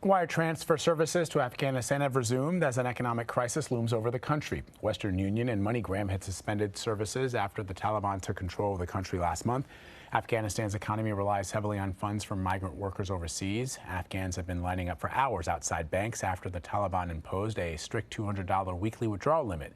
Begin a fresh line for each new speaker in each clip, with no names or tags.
Wire transfer services to Afghanistan have resumed as an economic crisis looms over the country. Western Union and MoneyGram had suspended services after the Taliban took control of the country last month. Afghanistan's economy relies heavily on funds from migrant workers overseas. Afghans have been lining up for hours outside banks after the Taliban imposed a strict $200 weekly withdrawal limit.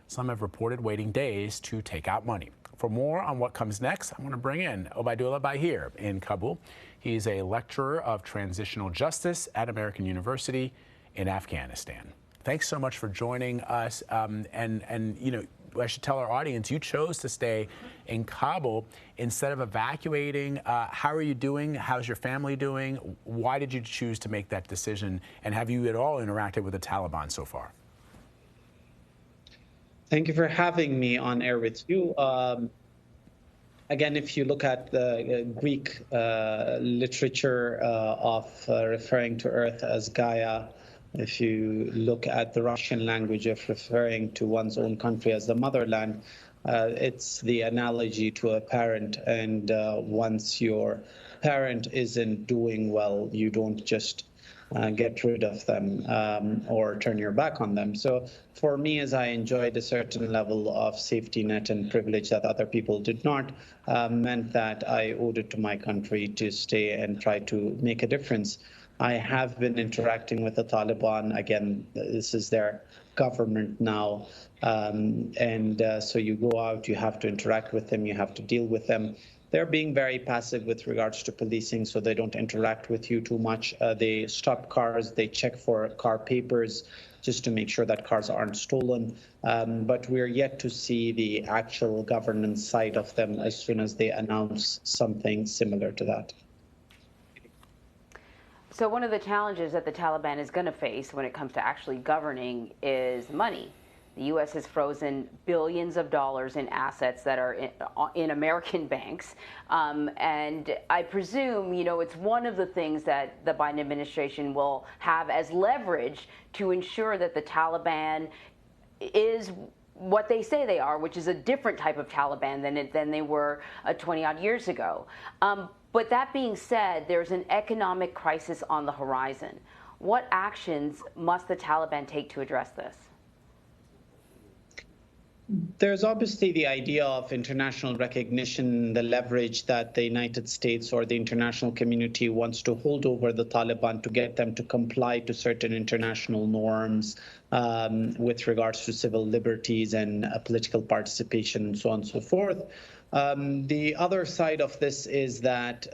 Some have reported waiting days to take out money. For more on what comes next, I want to bring in Obaidullah Baheer in Kabul. He's a lecturer of transitional justice at American University in Afghanistan. Thanks so much for joining us. And you know, I should tell our audience, you chose to stay in Kabul instead of evacuating. How are you doing? How's your family doing? Why did you choose to make that decision? And have you at all interacted with the Taliban so far?
Thank you for having me on air with you. Again, if you look at the Greek literature of referring to Earth as Gaia, if you look at the Russian language of referring to one's own country as the motherland, it's the analogy to a parent. And once your parent isn't doing well, you don't just get rid of them or turn your back on them. So for me, as I enjoyed a certain level of safety net and privilege that other people did not, meant that I owed it to my country to stay and try to make a difference. I have been interacting with the Taliban. Again, this is their government now. So you go out, you have to interact with them, you have to deal with them. They're being very passive with regards to policing, so they don't interact with you too much. They stop cars, they check for car papers just to make sure that cars aren't stolen. But we're yet to see the actual governance side of them as soon as they announce something similar to that.
So one of the challenges that the Taliban is going to face when it comes to actually governing is money. The U.S. has frozen billions of dollars in assets that are in American banks. And I presume, you know, it's one of the things that the Biden administration will have as leverage to ensure that the Taliban is what they say they are, which is a different type of Taliban than they were 20-odd years ago. But that being said, there's an economic crisis on the horizon. What actions must the Taliban take to address this?
There's obviously the idea of international recognition, the leverage that the United States or the international community wants to hold over the Taliban to get them to comply to certain international norms with regards to civil liberties and political participation and so on and so forth. The other side of this is that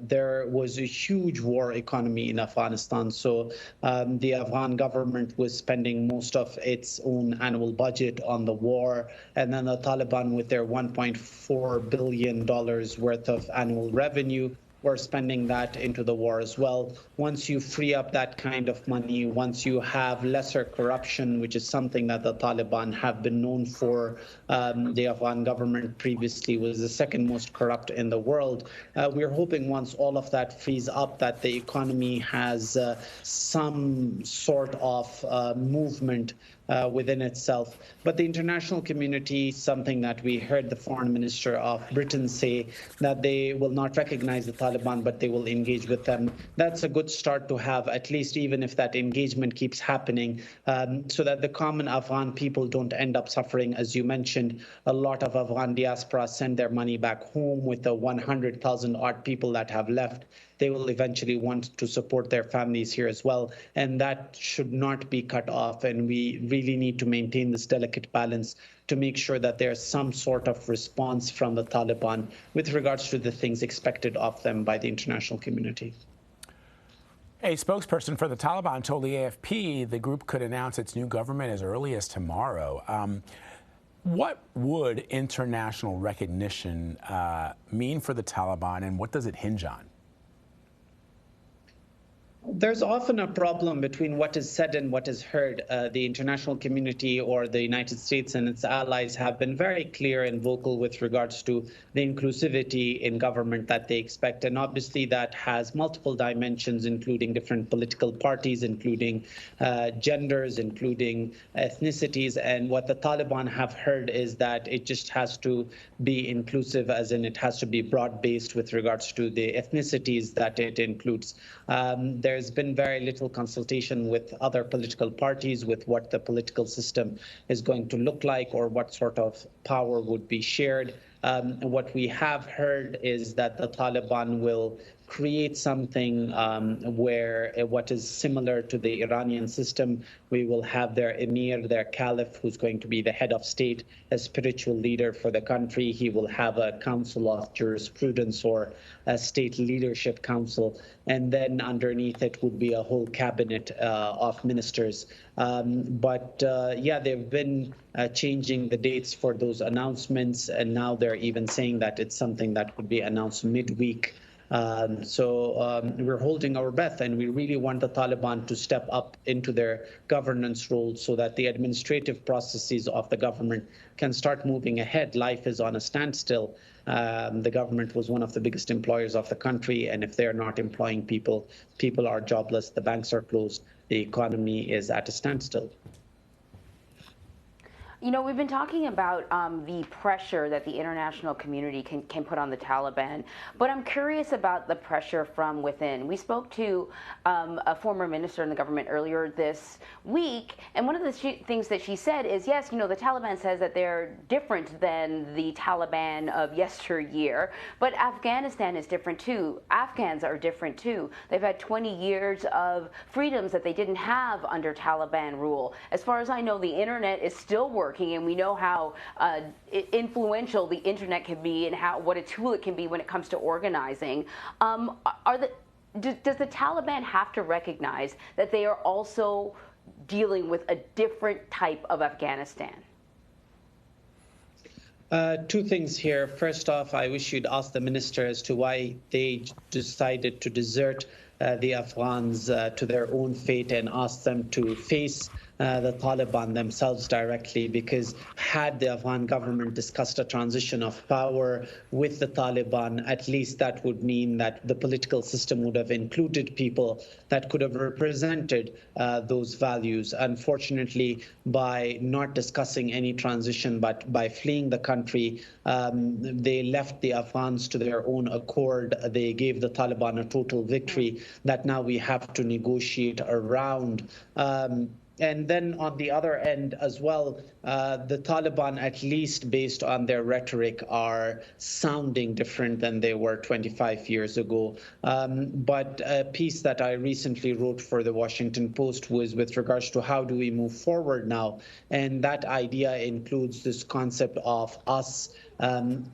there was a huge war economy in Afghanistan. So the Afghan government was spending most of its own annual budget on the war. And then the Taliban, with their $1.4 billion worth of annual revenue, were spending that into the war as well. Once you free up that kind of money, once you have lesser corruption, which is something that the Taliban have been known for, the Afghan government previously was the second most corrupt in the world. We're hoping once all of that frees up, that the economy has some sort of movement within itself. But the international community, something that we heard the foreign minister of Britain say, that they will not recognize the Taliban, but they will engage with them. That's a good start to have, at least even if that engagement keeps happening, so that the common Afghan people don't end up suffering. As you mentioned, a lot of Afghan diaspora send their money back home. With the 100,000 odd people that have left, they will eventually want to support their families here as well. And that should not be cut off. And we really need to maintain this delicate balance to make sure that there's some sort of response from the Taliban with regards to the things expected of them by the international community.
A spokesperson for the Taliban told the AFP the group could announce its new government as early as tomorrow. What would international recognition mean for the Taliban, and what does it hinge on?
There's often a problem between what is said and what is heard. The international community or the United States and its allies have been very clear and vocal with regards to the inclusivity in government that they expect. And obviously that has multiple dimensions, including different political parties, including genders, including ethnicities. And what the Taliban have heard is that it just has to be inclusive, as in it has to be broad-based with regards to the ethnicities that it includes. There's there's been very little consultation with other political parties with what the political system is going to look like or what sort of power would be shared. What we have heard is that the Taliban will create something where what is similar to the Iranian system. We will have their emir, their caliph, who's going to be the head of state, a spiritual leader for the country. He will have a council of jurisprudence or a state leadership council. And then underneath it would be a whole cabinet of ministers. Yeah, they've been changing the dates for those announcements. And now they're even saying that it's something that could be announced midweek. We're holding our breath, and we really want the Taliban to step up into their governance role so that the administrative processes of the government can start moving ahead. Life is on a standstill. The government was one of the biggest employers of the country, and if they're not employing people, people are jobless, the banks are closed, the economy is at a standstill.
You know, we've been talking about the pressure that the international community can put on the Taliban, but I'm curious about the pressure from within. We spoke to a former minister in the government earlier this week, and one of the things that she said is, yes, you know, the Taliban says that they're different than the Taliban of yesteryear, but Afghanistan is different too. Afghans are different too. They've had 20 years of freedoms that they didn't have under Taliban rule. As far as I know, the internet is still working, and we know how influential the internet can be and what a tool it can be when it comes to organizing. Does the Taliban have to recognize that they are also dealing with a different type of Afghanistan?
Two things here. First off, I wish you'd ask the minister as to why they decided to desert the Afghans to their own fate and ask them to face the Taliban themselves directly, because had the Afghan government discussed a transition of power with the Taliban, at least that would mean that the political system would have included people that could have represented those values. Unfortunately, by not discussing any transition, but by fleeing the country, they left the Afghans to their own accord. They gave the Taliban a total victory that now we have to negotiate around. And then on the other end as well, the Taliban, at least based on their rhetoric, are sounding different than they were 25 years ago. But a piece that I recently wrote for the Washington Post was with regards to how do we move forward now. And that idea includes this concept of us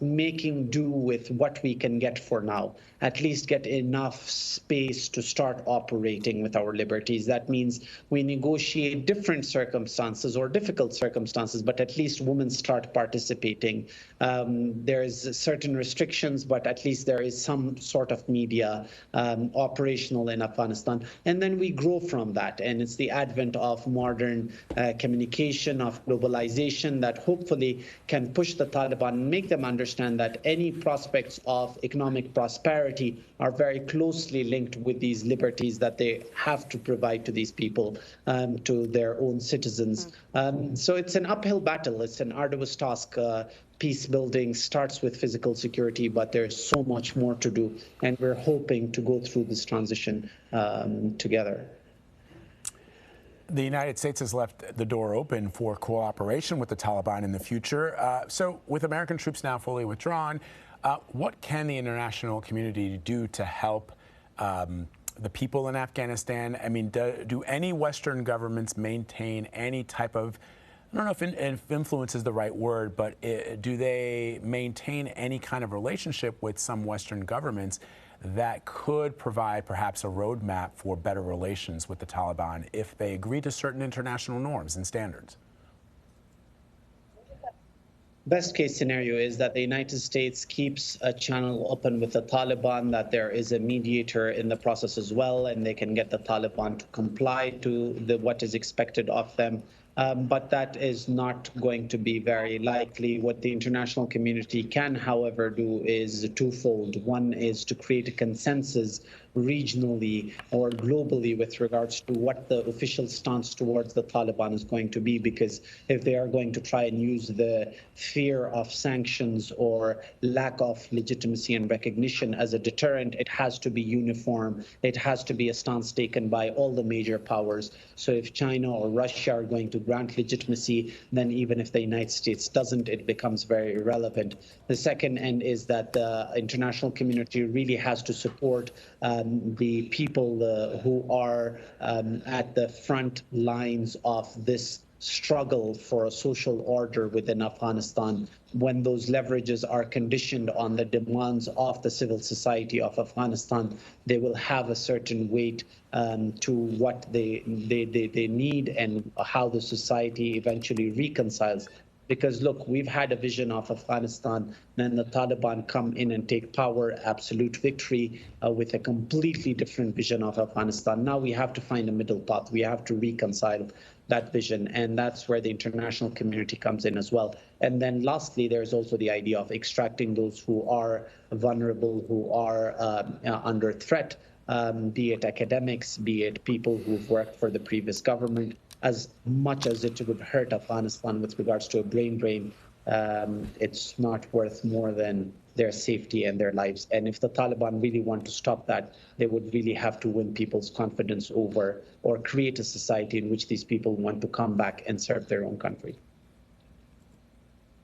making do with what we can get for now, at least get enough space to start operating with our liberties. That means we negotiate different circumstances or difficult circumstances, but at least women start participating. There's certain restrictions, but at least there is some sort of media operational in Afghanistan. And then we grow from that. And it's the advent of modern communication, of globalization that hopefully can push the Taliban, make them understand that any prospects of economic prosperity are very closely linked with these liberties that they have to provide to these people, to their own citizens. So it's an uphill battle. It's an arduous task. Peace building starts with physical security, but there's so much more to do. And we're hoping to go through this transition together.
The United States has left the door open for cooperation with the Taliban in the future. So with American troops now fully withdrawn, what can the international community do to help the people in Afghanistan? I mean, do any Western governments maintain any type of, I don't know if influence is the right word, but do they maintain any kind of relationship with some Western governments that could provide perhaps a roadmap for better relations with the Taliban if they agree to certain international norms and standards?
Best case scenario is that the United States keeps a channel open with the Taliban, that there is a mediator in the process as well, and they can get the Taliban to comply to what is expected of them. But that is not going to be very likely. What the international community can, however, do is twofold. One is to create a consensus regionally or globally with regards to what the official stance towards the Taliban is going to be, because if they are going to try and use the fear of sanctions or lack of legitimacy and recognition as a deterrent, it has to be uniform. It has to be a stance taken by all the major powers. So if China or Russia are going to grant legitimacy, then even if the United States doesn't, it becomes very irrelevant. The second end is that the international community really has to support the people who are at the front lines of this struggle for a social order within Afghanistan. When those leverages are conditioned on the demands of the civil society of Afghanistan, they will have a certain weight to what they need and how the society eventually reconciles. Because look, we've had a vision of Afghanistan, then the Taliban come in and take power, absolute victory, with a completely different vision of Afghanistan. Now we have to find a middle path. We have to reconcile that vision, and that's where the international community comes in as well. And then lastly, there's also the idea of extracting those who are vulnerable, who are under threat, be it academics, be it people who've worked for the previous government. As much as it would hurt Afghanistan with regards to a brain drain, it's not worth more than their safety and their lives. And if the Taliban really want to stop that, they would really have to win people's confidence over or create a society in which these people want to come back and serve their own country.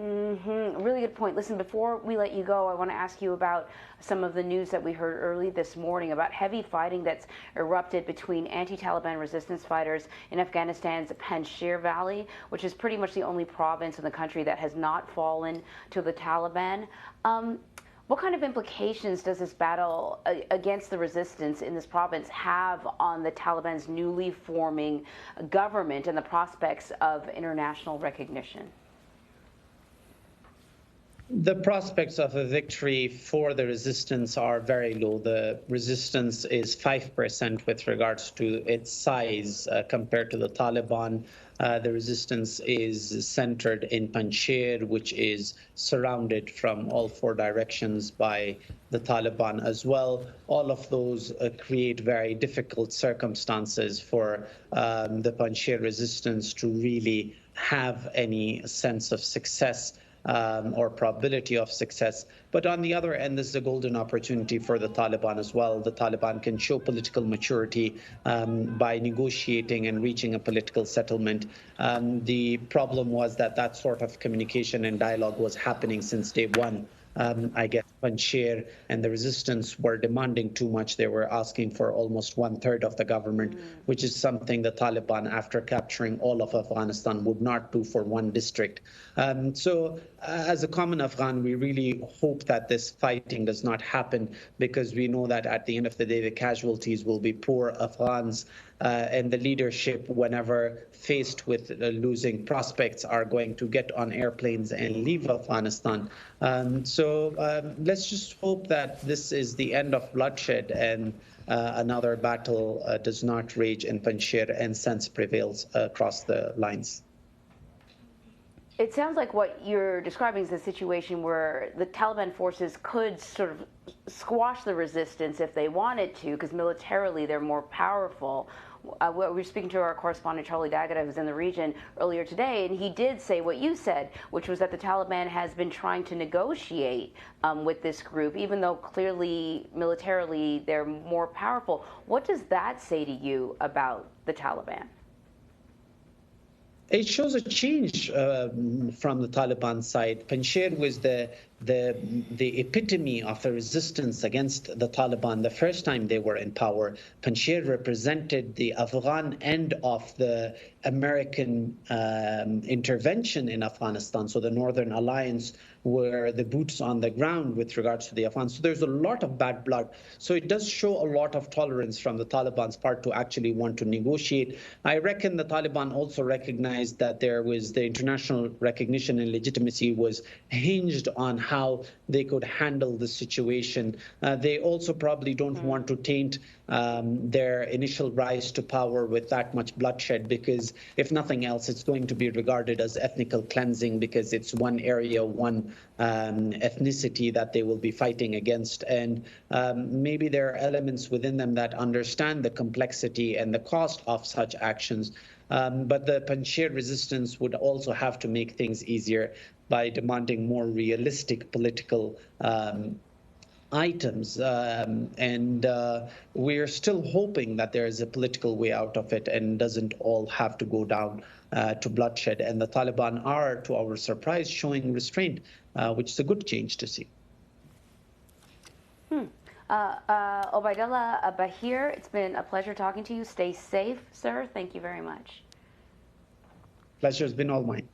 Really good point. Listen, before we let you go, I want to ask you about some of the news that we heard early this morning about heavy fighting that's erupted between anti-Taliban resistance fighters in Afghanistan's Panjshir Valley, which is pretty much the only province in the country that has not fallen to the Taliban. What kind of implications does this battle against the resistance in this province have on the Taliban's newly forming government and the prospects of international recognition?
The prospects of a victory for the resistance are very low. The resistance is 5% with regards to its size compared to the Taliban. The resistance is centered in Panjshir, which is surrounded from all four directions by the Taliban as well. All of those create very difficult circumstances for the Panjshir resistance to really have any sense of success or probability of success. But on the other end, this is a golden opportunity for the Taliban as well. The Taliban can show political maturity by negotiating and reaching a political settlement. The problem was that that sort of communication and dialogue was happening since day one. I guess Panjshir and the resistance were demanding too much. They were asking for almost 1/3 of the government, which is something the Taliban, after capturing all of Afghanistan, would not do for one district. So as a common Afghan, we really hope that this fighting does not happen, because we know that at the end of the day, the casualties will be poor Afghans. And the leadership, whenever faced with losing prospects, are going to get on airplanes and leave Afghanistan. So let's just hope that this is the end of bloodshed and another battle does not rage in Panjshir and sense prevails across the lines.
It sounds like what you're describing is a situation where the Taliban forces could sort of squash the resistance if they wanted to, because militarily they're more powerful. We were speaking to our correspondent, Charlie Daggett, who's in the region earlier today, and he did say what you said, which was that the Taliban has been trying to negotiate with this group, even though clearly militarily they're more powerful. What does that say to you about the Taliban?
It shows a change from the Taliban side. Panjshir was the epitome of the resistance against the Taliban the first time they were in power. Panjshir represented the Afghan end of the American intervention in Afghanistan, so the Northern Alliance were the boots on the ground with regards to the Afghans. So there's a lot of bad blood. So it does show a lot of tolerance from the Taliban's part to actually want to negotiate. I reckon the Taliban also recognized that there was the international recognition and legitimacy was hinged on how they could handle the situation. They also probably don't want to taint their initial rise to power with that much bloodshed, because if nothing else, it's going to be regarded as ethnical cleansing, because it's one area, one ethnicity that they will be fighting against. And maybe there are elements within them that understand the complexity and the cost of such actions. But the Panjshir resistance would also have to make things easier by demanding more realistic political items. And we're still hoping that there is a political way out of it and doesn't all have to go down to bloodshed. And the Taliban are, to our surprise, showing restraint, which is a good change to see.
Obaidullah Baheer, it's been a pleasure talking to you. Stay safe, sir. Thank you very much.
Pleasure's been all mine.